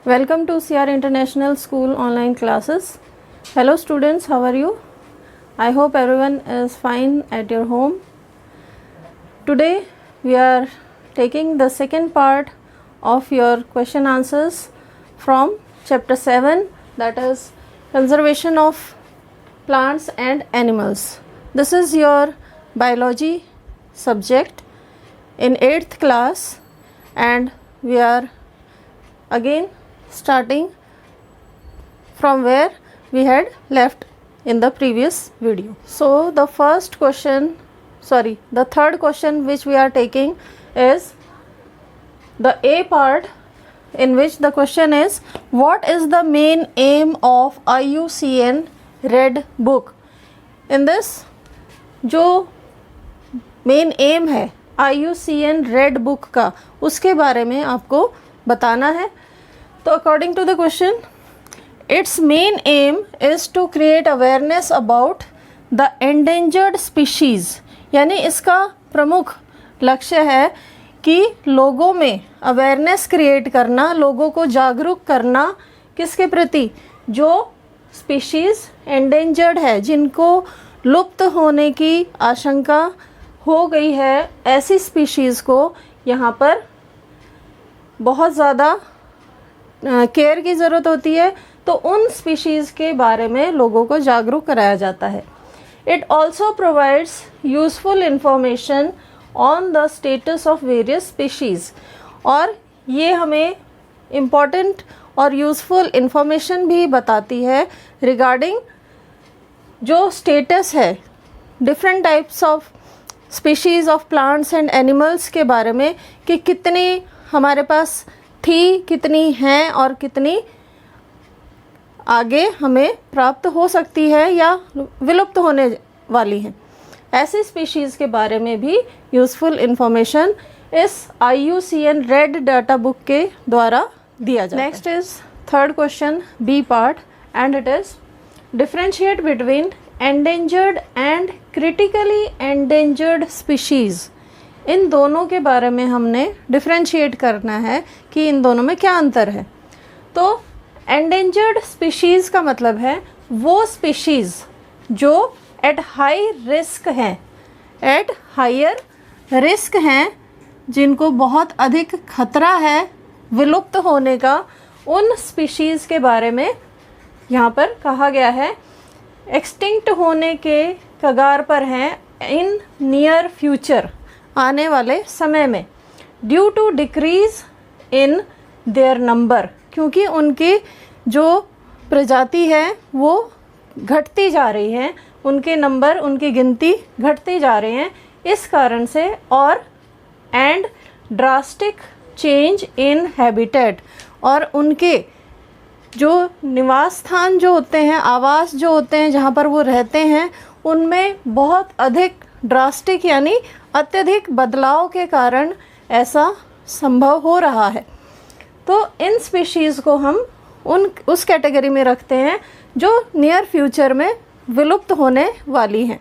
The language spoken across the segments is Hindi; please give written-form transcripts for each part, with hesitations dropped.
Welcome to CR International School online classes. Hello students, how are you? I hope everyone is fine at your home. Today we are taking the second part of your question answers from chapter 7, that is conservation of plants and animals. This is your biology subject in 8th class, and we are again starting from where we had left in the previous video. So the third question which we are taking is the A part, in which the question is, what is the main aim of IUCN Red Book? In this, जो मेन एम है IUCN रेड बुक का, उसके बारे में आपको बताना है. तो according to the question, it's main aim is to create awareness about the endangered species. यानी इसका प्रमुख लक्ष्य है कि लोगों में अवेयरनेस क्रिएट करना, लोगों को जागरूक करना किसके प्रति, जो स्पीशीज़ एंडेंजर्ड है, जिनको लुप्त होने की आशंका हो गई है, ऐसी स्पीशीज़ को यहाँ पर बहुत ज़्यादा केयर की ज़रूरत होती है. तो उन स्पीशीज़ के बारे में लोगों को जागरूक कराया जाता है. It also provides useful information on the status of various species. और ये हमें इम्पॉर्टेंट और यूज़फुल इंफॉर्मेशन भी बताती है रिगार्डिंग जो स्टेटस है different types of species of plants and animals के बारे में, कि कितनी हमारे पास थी, कितनी हैं और कितनी आगे हमें प्राप्त हो सकती है या विलुप्त होने वाली हैं. ऐसी स्पीशीज़ के बारे में भी यूज़फुल इंफॉर्मेशन इस IUCN रेड डाटा बुक के द्वारा दिया जाता है. Next is third question, B part, and it is differentiate between endangered and critically endangered species. इन दोनों के बारे में हमने डिफरेंशिएट करना है कि इन दोनों में क्या अंतर है. तो एंडेंजर्ड स्पीशीज़ का मतलब है वो स्पीशीज़ जो एट हाई रिस्क हैं, एट हायर रिस्क हैं, जिनको बहुत अधिक खतरा है विलुप्त होने का. उन स्पीशीज़ के बारे में यहाँ पर कहा गया है एक्सटिंक्ट होने के कगार पर हैं इन नियर फ्यूचर, आने वाले समय में, due to decrease in their number, क्योंकि उनकी जो प्रजाति है वो घटती जा रही है, उनके नंबर, उनकी गिनती घटती जा रहे हैं इस कारण से. और and drastic change in habitat, और उनके जो निवास स्थान जो होते हैं, आवास जो होते हैं, जहाँ पर वो रहते हैं, उनमें बहुत अधिक ड्रास्टिक यानी अत्यधिक बदलाव के कारण ऐसा संभव हो रहा है. तो इन स्पीशीज़ को हम उस कैटेगरी में रखते हैं जो नियर फ्यूचर में विलुप्त होने वाली हैं.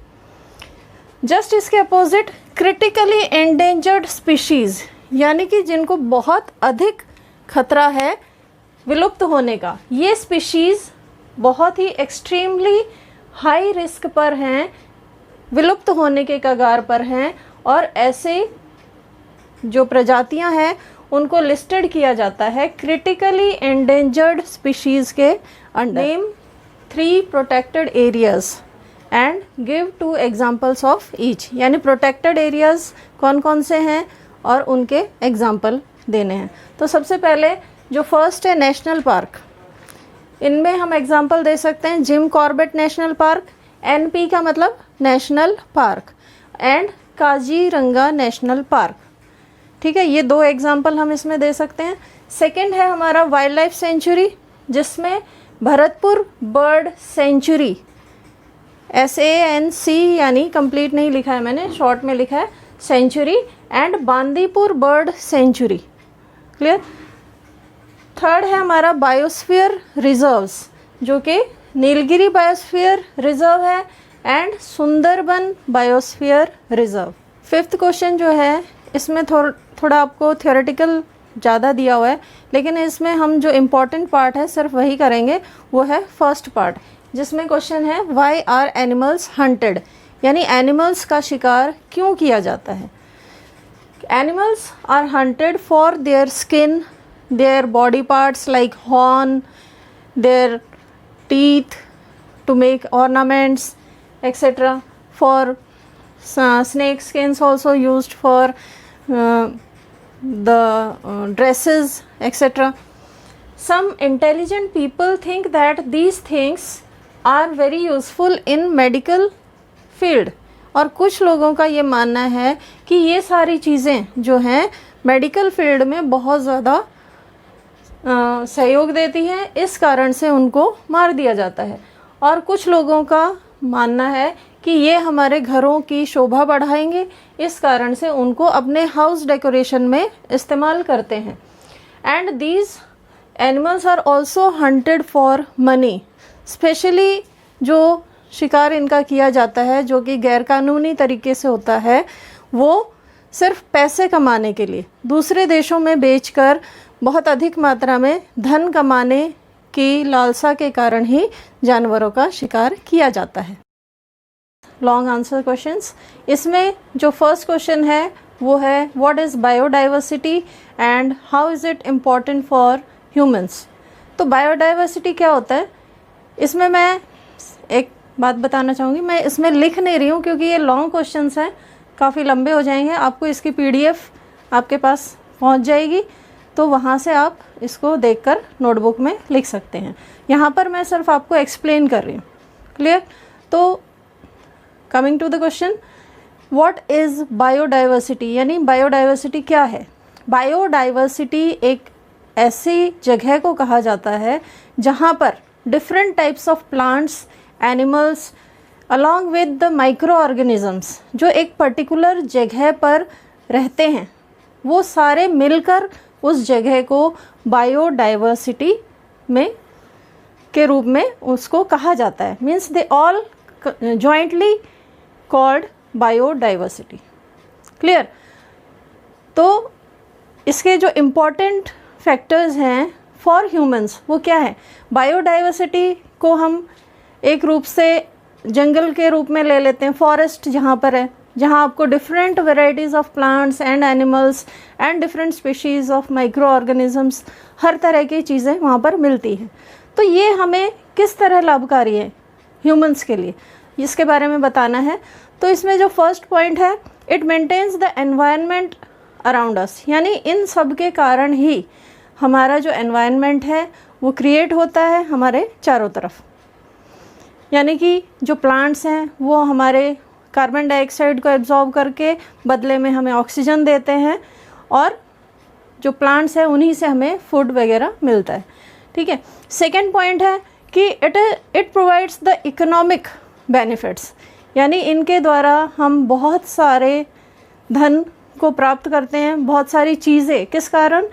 जस्ट इसके अपोजिट क्रिटिकली एंडेंजर्ड स्पीशीज़, यानी कि जिनको बहुत अधिक खतरा है विलुप्त होने का. ये स्पीशीज़ बहुत ही एक्सट्रीमली हाई रिस्क पर हैं, विलुप्त होने के कगार पर हैं, और ऐसे जो प्रजातियां हैं उनको लिस्टेड किया जाता है क्रिटिकली एंडेंजर्ड स्पीशीज़ के under. Name 3 protected areas and give 2 examples of each. यानी प्रोटेक्टेड एरियाज़ कौन कौन से हैं और उनके एग्जांपल देने हैं. तो सबसे पहले जो फर्स्ट है नेशनल पार्क, इनमें हम एग्जांपल दे सकते हैं Jim Corbett national park, NP का मतलब national park, and Kaziranga national park. ठीक है, ये 2 एग्जांपल हम इसमें दे सकते हैं. सेकंड है हमारा वाइल्ड लाइफ सेंचुरी, जिसमें भरतपुर बर्ड सेंचुरी, SANC यानी कंप्लीट नहीं लिखा है मैंने, शॉर्ट में लिखा है sanctuary, and Bandipur bird sanctuary. Clear. Third है हमारा बायोस्फीयर रिजर्व्स, जो कि नीलगिरी बायोस्फीयर रिजर्व है and Sundarban biosphere reserve. Fifth question जो है इसमें थोड़ा आपको थियोरेटिकल ज़्यादा दिया हुआ है, लेकिन इसमें हम जो इम्पोर्टेंट पार्ट है सिर्फ वही करेंगे, वो है फर्स्ट पार्ट, जिसमें क्वेश्चन है वाई आर एनिमल्स हंटेड, यानी एनिमल्स का शिकार क्यों किया जाता है। Animals are hunted for their skin, their body parts like horn, their teeth to make ornaments etc. For snake skins also used for the dresses etc. Some intelligent people think that these things are very useful in medical field, और कुछ लोगों का ये मानना है कि ये सारी चीज़ें जो हैं मेडिकल फील्ड में बहुत ज़्यादा सहयोग देती हैं, इस कारण से उनको मार दिया जाता है। और कुछ लोगों का मानना है कि ये हमारे घरों की शोभा बढ़ाएंगे, इस कारण से उनको अपने हाउस डेकोरेशन में इस्तेमाल करते हैं। And these animals are also hunted for money, specially जो शिकार इनका किया जाता है जो कि गैरकानूनी तरीके से होता है, वो सिर्फ पैसे कमाने के लिए दूसरे देशों में बेचकर बहुत अधिक मात्रा में धन कमाने की लालसा के कारण ही जानवरों का शिकार किया जाता है। लॉन्ग आंसर क्वेश्चंस, इसमें जो फर्स्ट क्वेश्चन है वो है what is biodiversity and how is it important for humans. तो बायोडाइवर्सिटी क्या होता है, इसमें मैं एक बात बताना चाहूँगी, मैं इसमें लिख नहीं रही हूँ क्योंकि ये लॉन्ग क्वेश्चंस हैं, काफ़ी लंबे हो जाएंगे। आपको इसकी PDF आपके पास पहुँच जाएगी, तो वहाँ से आप इसको देखकर नोटबुक में लिख सकते हैं। यहाँ पर मैं सिर्फ आपको एक्सप्लेन कर रही हूँ। क्लियर। तो coming to the question, what is biodiversity, यानी बायोडाइवर्सिटी क्या है। बायोडाइवर्सिटी एक ऐसी जगह को कहा जाता है जहाँ पर different types of plants, animals along with the micro organisms जो एक पर्टिकुलर जगह पर रहते हैं, वो सारे मिलकर उस जगह को बायोडाइवर्सिटी में के रूप में उसको कहा जाता है। Means they all jointly called biodiversity. Clear. तो इसके जो इम्पोर्टेंट फैक्टर्स हैं फॉर ह्यूमंस वो क्या है। बायोडाइवर्सिटी को हम एक रूप से जंगल के रूप में ले लेते हैं, फॉरेस्ट जहाँ पर है, जहाँ आपको different varieties of plants and animals and different species of micro organisms, हर तरह की चीज़ें वहाँ पर मिलती हैं। तो ये हमें किस तरह लाभकारी है ह्यूमंस के लिए, इसके बारे में बताना है। तो इसमें जो फर्स्ट पॉइंट है, it maintains the environment around us, यानी इन सब के कारण ही हमारा जो एनवायरनमेंट है वो क्रिएट होता है हमारे चारों तरफ। यानी कि जो प्लांट्स हैं वो हमारे कार्बन डाइऑक्साइड को एब्जॉर्ब करके बदले में हमें ऑक्सीजन देते हैं, और जो प्लांट्स हैं उन्हीं से हमें फूड वगैरह मिलता है। ठीक है। सेकेंड पॉइंट है कि it provides the economic benefits, यानी इनके द्वारा हम बहुत सारे धन को प्राप्त करते हैं, बहुत सारी चीज़ें। किस कारण,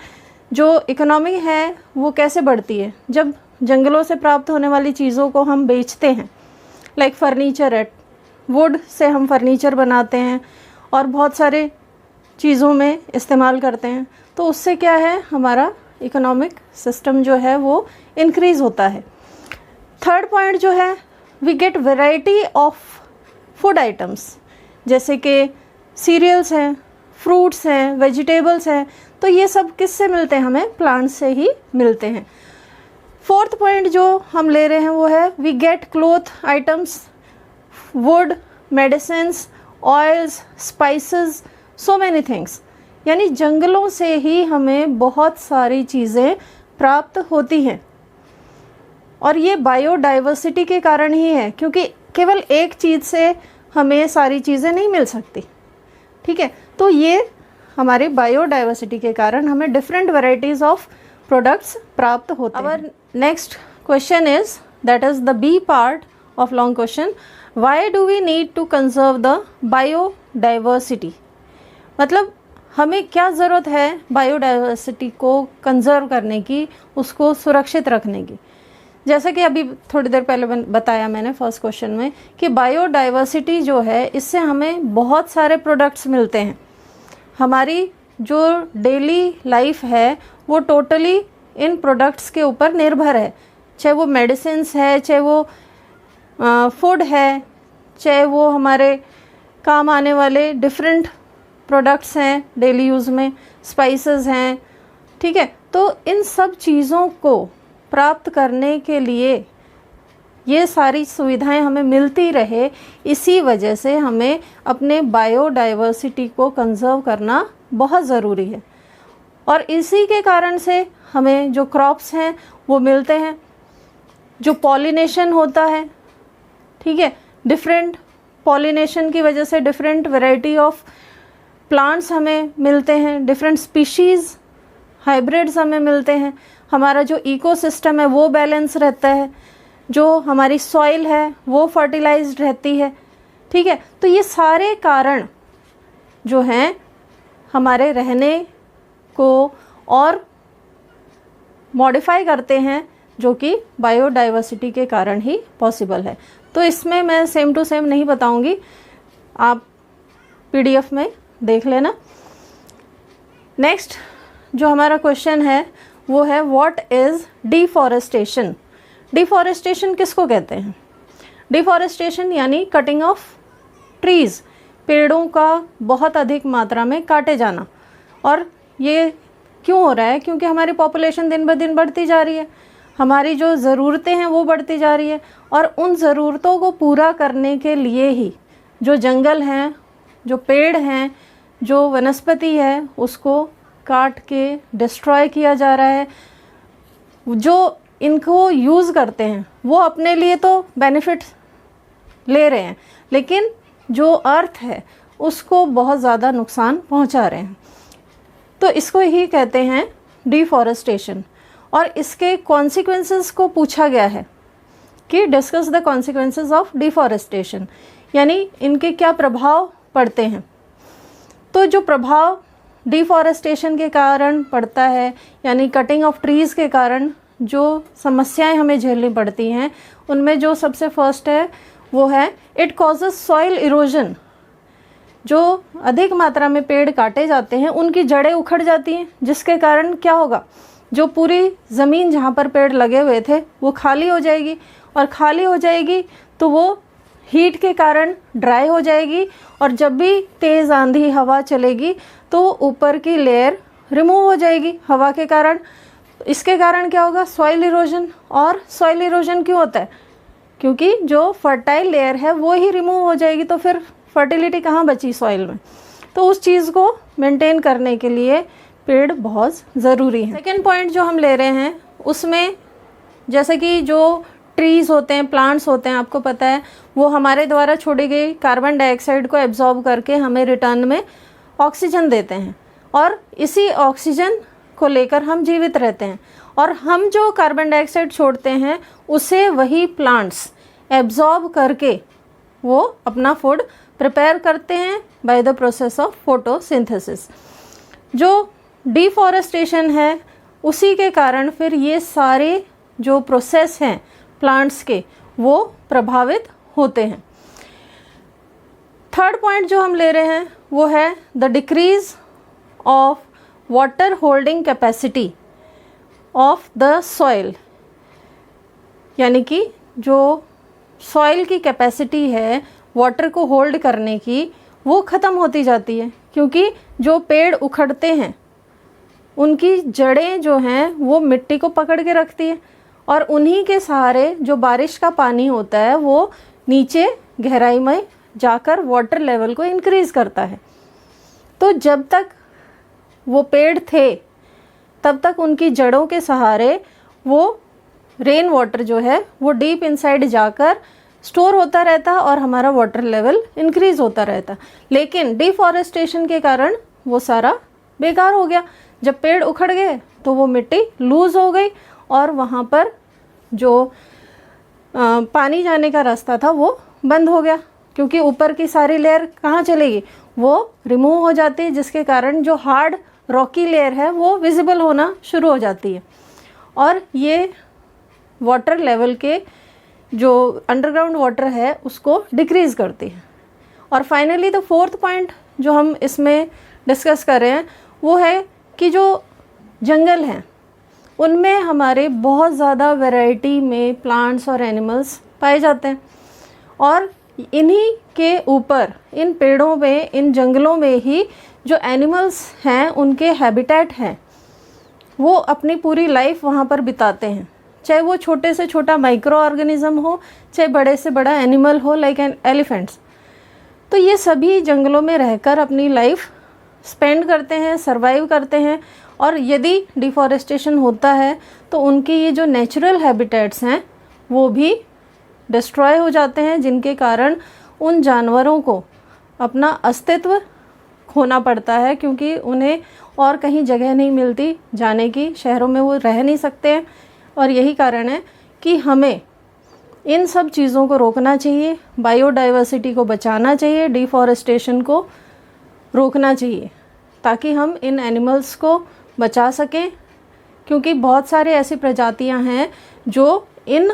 जो इकोनॉमी है वो कैसे बढ़ती है, जब जंगलों से प्राप्त होने वाली चीज़ों को हम बेचते हैं। लाइक फर्नीचर है, वुड से हम फर्नीचर बनाते हैं और बहुत सारे चीज़ों में इस्तेमाल करते हैं, तो उससे क्या है हमारा इकोनॉमिक सिस्टम जो है वो इंक्रीज़ होता है। थर्ड पॉइंट जो है, we get variety of food items, जैसे कि सीरियल्स हैं, फ्रूट्स हैं, वेजिटेबल्स हैं, तो ये सब किससे मिलते हैं, हमें प्लांट से ही मिलते हैं। फोर्थ पॉइंट जो हम ले रहे हैं वो है we get cloth items, wood, medicines, oils, spices, so many things, यानी जंगलों से ही हमें बहुत सारी चीज़ें प्राप्त होती हैं। और ये बायोडाइवर्सिटी के कारण ही है, क्योंकि केवल एक चीज़ से हमें सारी चीज़ें नहीं मिल सकती। ठीक है। तो ये हमारे बायोडाइवर्सिटी के कारण हमें डिफरेंट वैरायटीज़ ऑफ प्रोडक्ट्स प्राप्त होते हैं। Our next question is, that is the B part of long question, why do we need to conserve the biodiversity. मतलब हमें क्या ज़रूरत है बायोडाइवर्सिटी को कंजर्व करने की, उसको सुरक्षित रखने की। जैसे कि अभी थोड़ी देर पहले बताया मैंने फर्स्ट क्वेश्चन में कि बायोडाइवर्सिटी जो है इससे हमें बहुत सारे प्रोडक्ट्स मिलते हैं, हमारी जो डेली लाइफ है वो टोटली इन प्रोडक्ट्स के ऊपर निर्भर है, चाहे वो मेडिसिन्स है, चाहे वो फूड है, चाहे वो हमारे काम आने वाले डिफरेंट प्रोडक्ट्स हैं डेली यूज़ में, स्पाइसेस हैं, ठीक है। तो इन सब चीज़ों को प्राप्त करने के लिए ये सारी सुविधाएं हमें मिलती रहे, इसी वजह से हमें अपने बायोडाइवर्सिटी को कंजर्व करना बहुत ज़रूरी है। और इसी के कारण से हमें जो क्रॉप्स हैं वो मिलते हैं, जो पॉलिनेशन होता है, ठीक है, डिफरेंट पॉलिनेशन की वजह से डिफरेंट वैरायटी ऑफ प्लांट्स हमें मिलते हैं, डिफरेंट स्पीशीज़ हाइब्रिड्स हमें मिलते हैं, हमारा जो इकोसिस्टम है वो बैलेंस रहता है, जो हमारी सॉइल है वो फर्टिलाइज्ड रहती है, ठीक है। तो ये सारे कारण जो हैं हमारे रहने को और मॉडिफाई करते हैं, जो कि बायोडाइवर्सिटी के कारण ही पॉसिबल है। तो इसमें मैं सेम टू सेम नहीं बताऊंगी, आप पीडीएफ में देख लेना। नेक्स्ट जो हमारा क्वेश्चन है वो है व्हाट इज़ डिफॉरेस्टेशन। डिफॉरेस्टेशन किसको कहते हैं? डिफॉरेस्टेशन यानी कटिंग ऑफ ट्रीज़, पेड़ों का बहुत अधिक मात्रा में काटे जाना। और ये क्यों हो रहा है? क्योंकि हमारी पॉपुलेशन दिन ब दिन बढ़ती जा रही है, हमारी जो ज़रूरतें हैं वो बढ़ती जा रही है, और उन ज़रूरतों को पूरा करने के लिए ही जो जंगल हैं, जो पेड़ हैं, जो वनस्पति है, उसको काट के डिस्ट्रॉय किया जा रहा है। जो इनको यूज़ करते हैं वो अपने लिए तो बेनिफिट ले रहे हैं, लेकिन जो अर्थ है उसको बहुत ज़्यादा नुकसान पहुंचा रहे हैं। तो इसको ही कहते हैं डिफॉरेस्टेशन। और इसके कॉन्सिक्वेंसेस को पूछा गया है कि discuss the consequences of deforestation, यानी इनके क्या प्रभाव पड़ते हैं। तो जो प्रभाव डिफॉरेस्टेशन के कारण पड़ता है, यानी कटिंग ऑफ ट्रीज़ के कारण जो समस्याएं हमें झेलनी पड़ती हैं, उनमें जो सबसे फर्स्ट है वो है इट कॉजेज सॉइल इरोजन। जो अधिक मात्रा में पेड़ काटे जाते हैं उनकी जड़ें उखड़ जाती हैं, जिसके कारण क्या होगा, जो पूरी ज़मीन जहाँ पर पेड़ लगे हुए थे वो खाली हो जाएगी, और खाली हो जाएगी तो वो हीट के कारण ड्राई हो जाएगी, और जब भी तेज़ आंधी हवा चलेगी तो ऊपर की लेयर रिमूव हो जाएगी हवा के कारण। इसके कारण क्या होगा, सॉइल इरोजन। और सॉइल इरोजन क्यों होता है? क्योंकि जो फर्टाइल लेयर है वो ही रिमूव हो जाएगी, तो फिर फर्टिलिटी कहाँ बची सॉइल में। तो उस चीज़ को मेंटेन करने के लिए पेड़ बहुत ज़रूरी है। सेकेंड पॉइंट जो हम ले रहे हैं उसमें, जैसे कि जो ट्रीज़ होते हैं, प्लांट्स होते हैं, आपको पता है वो हमारे द्वारा छोड़ी गई कार्बन डाइऑक्साइड को एब्जॉर्ब करके हमें रिटर्न में ऑक्सीजन देते हैं, और इसी ऑक्सीजन को लेकर हम जीवित रहते हैं। और हम जो कार्बन डाइऑक्साइड छोड़ते हैं उसे वही प्लांट्स एब्जॉर्ब करके वो अपना फूड प्रिपेयर करते हैं by the process of photosynthesis. जो डिफॉरेस्टेशन है उसी के कारण फिर ये सारे जो प्रोसेस हैं प्लांट्स के वो प्रभावित होते हैं। थर्ड पॉइंट जो हम ले रहे हैं वो है the decrease of water holding capacity of the soil, यानी कि जो सॉइल की कैपेसिटी है वाटर को होल्ड करने की वो ख़त्म होती जाती है, क्योंकि जो पेड़ उखड़ते हैं उनकी जड़ें जो हैं वो मिट्टी को पकड़ के रखती है, और उन्हीं के सहारे जो बारिश का पानी होता है वो नीचे गहराई में जाकर वाटर लेवल को इंक्रीज़ करता है। तो जब तक वो पेड़ थे तब तक उनकी जड़ों के सहारे वो रेन वाटर जो है वो डीप इनसाइड जाकर स्टोर होता रहता और हमारा वाटर लेवल इंक्रीज़ होता रहता। लेकिन डिफॉरेस्टेशन के कारण वो सारा बेकार हो गया। जब पेड़ उखड़ गए तो वो मिट्टी लूज़ हो गई, और वहाँ पर जो पानी जाने का रास्ता था वो बंद हो गया, क्योंकि ऊपर की सारी लेयर कहाँ चलेगी, वो रिमूव हो जाती है, जिसके कारण जो हार्ड रॉकी लेयर है वो विजिबल होना शुरू हो जाती है, और ये वाटर लेवल के जो अंडरग्राउंड वाटर है उसको डिक्रीज़ करती है। और फाइनली द फोर्थ पॉइंट जो हम इसमें डिस्कस कर रहे हैं वो है कि जो जंगल हैं उनमें हमारे बहुत ज़्यादा वैरायटी में प्लांट्स और एनिमल्स पाए जाते हैं, और इन्हीं के ऊपर, इन पेड़ों में, इन जंगलों में ही जो एनिमल्स हैं उनके हैबिटेट हैं, वो अपनी पूरी लाइफ वहाँ पर बिताते हैं। चाहे वो छोटे से छोटा माइक्रो ऑर्गेनिज्म हो, चाहे बड़े से बड़ा एनिमल हो लाइक एन एलिफेंट्स। तो ये सभी जंगलों में रहकर अपनी लाइफ स्पेंड करते हैं, सरवाइव करते हैं, और यदि डिफॉरेस्टेशन होता है तो उनके ये जो नेचुरल हैबिटेट्स हैं वो भी डिस्ट्रॉय हो जाते हैं, जिनके कारण उन जानवरों को अपना अस्तित्व खोना पड़ता है, क्योंकि उन्हें और कहीं जगह नहीं मिलती जाने की, शहरों में वो रह नहीं सकते हैं। और यही कारण है कि हमें इन सब चीज़ों को रोकना चाहिए, बायोडाइवर्सिटी को बचाना चाहिए, डिफॉरेस्टेशन को रोकना चाहिए, ताकि हम इन एनिमल्स को बचा सकें, क्योंकि बहुत सारे ऐसी प्रजातियां हैं जो इन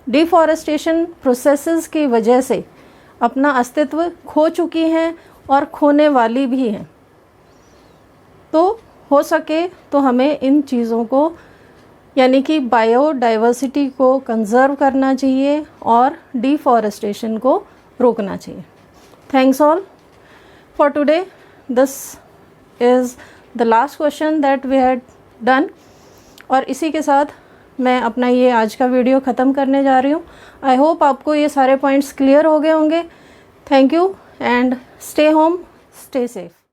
डिफॉरेस्टेशन प्रोसेसेस की वजह से अपना अस्तित्व खो चुकी हैं और खोने वाली भी हैं। तो हो सके तो हमें इन चीज़ों को, यानी कि बायोडाइवर्सिटी को कंजर्व करना चाहिए और डिफॉरेस्टेशन को रोकना चाहिए। Thanks all for today. This is the last question that we had done, और इसी के साथ मैं अपना ये आज का वीडियो ख़त्म करने जा रही हूँ। आई होप आपको ये सारे पॉइंट्स क्लियर हो गए होंगे। Thank you and stay home, stay safe.